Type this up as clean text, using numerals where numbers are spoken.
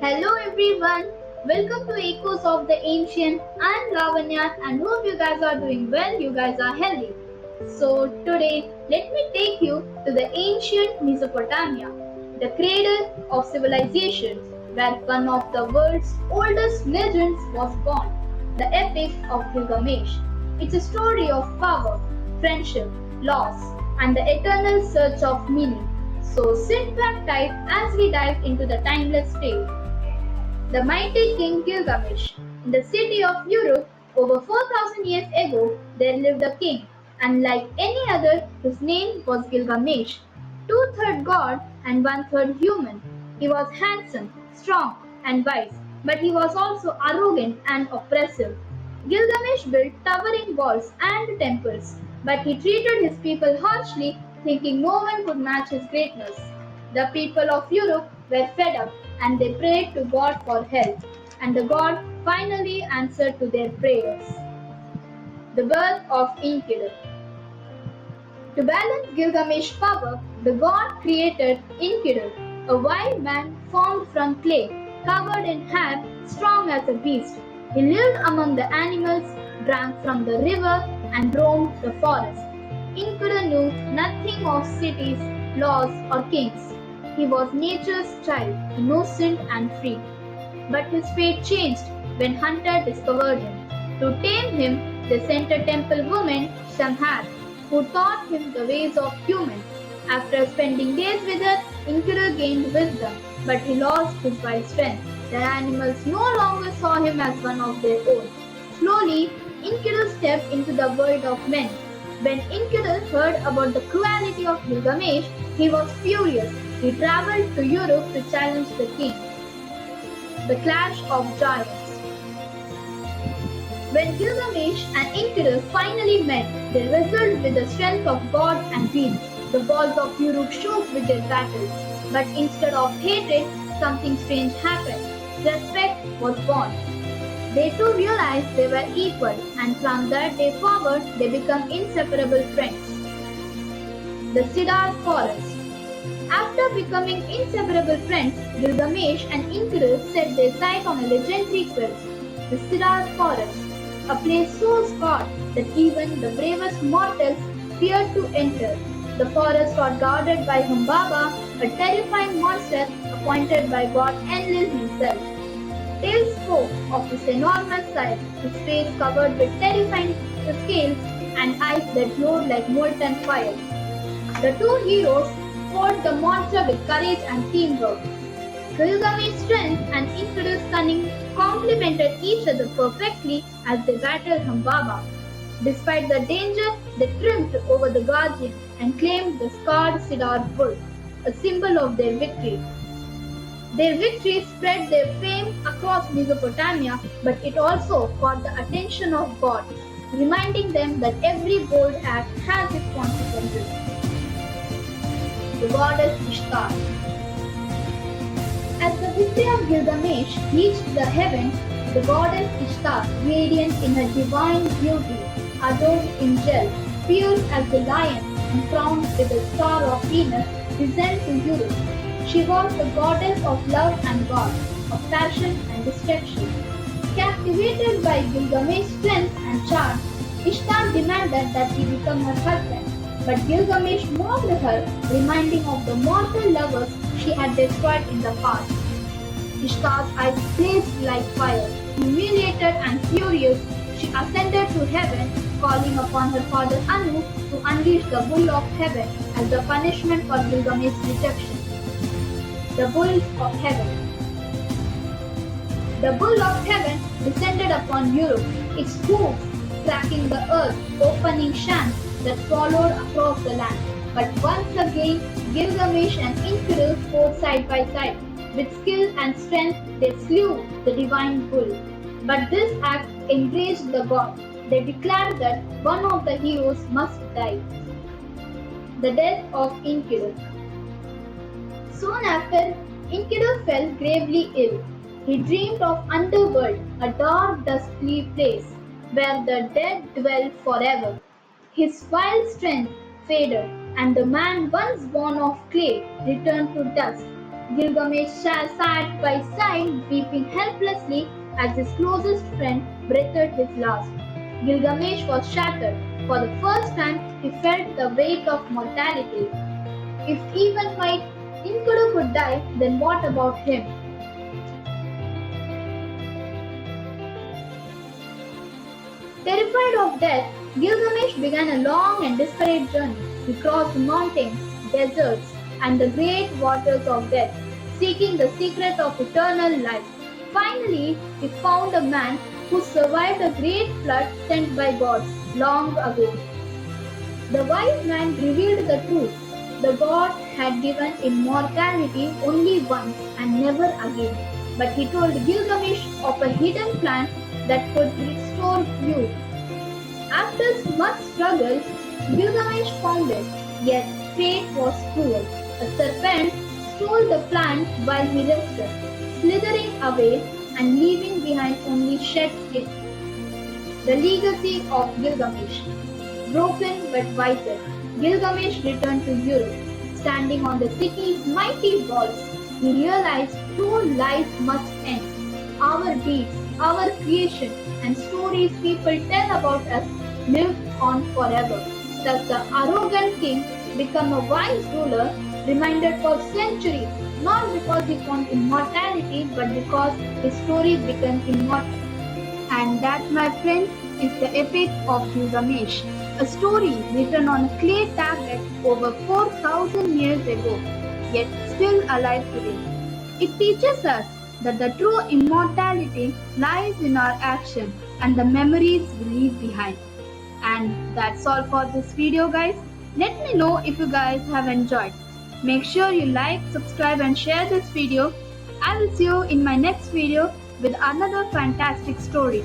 Hello everyone, welcome to Echoes of the Ancient. I'm Lavanya and hope you guys are doing well, you guys are healthy. So today, let me take you to the ancient Mesopotamia, the cradle of civilizations, where one of the world's oldest legends was born, the Epic of Gilgamesh. It's a story of power, friendship, loss, and the eternal search of meaning. So sit back tight as we dive into the timeless tale. The mighty king Gilgamesh. In the city of Uruk, over 4,000 years ago, there lived a king, unlike any other, whose name was Gilgamesh. Two-thirds god and one-third human. He was handsome, strong, and wise, but he was also arrogant and oppressive. Gilgamesh built towering walls and temples, but he treated his people harshly, thinking no one could match his greatness. The people of Europe were fed up and they prayed to God for help, and the God finally answered to their prayers. The birth of Enkidu. To balance Gilgamesh's power, the god created Enkidu, a wild man formed from clay, covered in hair, strong as a beast. He lived among the animals, drank from the river, and roamed the forest. Enkidu knew nothing of cities, laws, or kings. He was nature's child, innocent and free. But his fate changed when Hunter discovered him. To tame him, they sent a temple woman, Shamhat, who taught him the ways of humans. After spending days with her, Enkidu gained wisdom, but he lost his wild strength. The animals no longer saw him as one of their own. Slowly, Enkidu stepped into the world of men. When Enkidu heard about the cruelty of Gilgamesh, he was furious. He traveled to Europe to challenge the king. The Clash of Giants. When Gilgamesh and Enkidu finally met, they wrestled with the strength of God and greed. The walls of Uruk shook with their battles. But instead of hatred, something strange happened. Respect was born. They too realized they were equal, and from that day forward, they became inseparable friends. The Cedar Forest. After becoming inseparable friends, Gilgamesh and Enkidu set their sight on a legendary quest, the Cedar Forest, a place so scarred that even the bravest mortals feared to enter. The forest was guarded by Humbaba, a terrifying monster appointed by God Enlil himself. Tales spoke of his enormous size, his face covered with terrifying scales and eyes that glowed like molten fire. The two heroes fought the monster with courage and teamwork. Gilgamesh's strength and Enkidu's cunning complemented each other perfectly as they battled Humbaba. Despite the danger, they triumphed over the guardian and claimed the scarred cedar wood, a symbol of their victory. Their victory spread their fame across Mesopotamia, but it also caught the attention of God, reminding them that every bold act has its consequences. The goddess Ishtar. As the victory of Gilgamesh reached the heavens, the goddess Ishtar, radiant in her divine beauty, adorned in gel, fierce as the lion, and crowned with the star of Venus, descended to Europe. She was the goddess of love and war, of passion and destruction. Captivated by Gilgamesh's strength and charm, Ishtar demanded that he become her husband. But Gilgamesh mocked her, reminding of the mortal lovers she had destroyed in the past. Ishtar's eyes blazed like fire. Humiliated and furious, she ascended to heaven, calling upon her father Anu to unleash the bull of heaven as the punishment for Gilgamesh's rejection. The bulls of heaven. The bull of heaven descended upon Europe, its hooves cracking the earth, opening shanks that followed across the land. But once again, Gilgamesh and Enkidu fought side by side. With skill and strength, they slew the divine bull. But this act enraged the gods. They declared that one of the heroes must die. The death of Enkidu. Soon after, Enkidu fell gravely ill. He dreamed of underworld, a dark, dusty place where the dead dwell forever. His wild strength faded, and the man once born of clay returned to dust. Gilgamesh sat by side, weeping helplessly as his closest friend breathed his last. Gilgamesh was shattered. For the first time, he felt the weight of mortality. If even my Enkidu could die, then what about him? Terrified of death, Gilgamesh began a long and desperate journey. He crossed mountains, deserts, and the great waters of death, seeking the secret of eternal life. Finally, he found a man who survived a great flood sent by gods long ago. The wise man revealed the truth. The gods had given immortality only once and never again. But he told Gilgamesh of a hidden plan that could restore youth. After much struggle, Gilgamesh found it, yet fate was cruel. A serpent stole the plant while he rested, slithering away and leaving behind only shed skin. The legacy of Gilgamesh. Broken but wiser, Gilgamesh returned to Europe. Standing on the city's mighty walls, he realized true life must end. Our deeds, our creation, and stories people tell about us live on forever. Thus, the arrogant king became a wise ruler, reminded for centuries, not because he found immortality, but because his story became immortal. And that, my friends, is the epic of Gilgamesh, a story written on a clay tablet over 4,000 years ago, yet still alive today. It teaches us that the true immortality lies in our action and the memories we leave behind. And that's all for this video, guys. Let me know if you guys have enjoyed. Make sure you like, subscribe and share this video. I will see you in my next video with another fantastic story.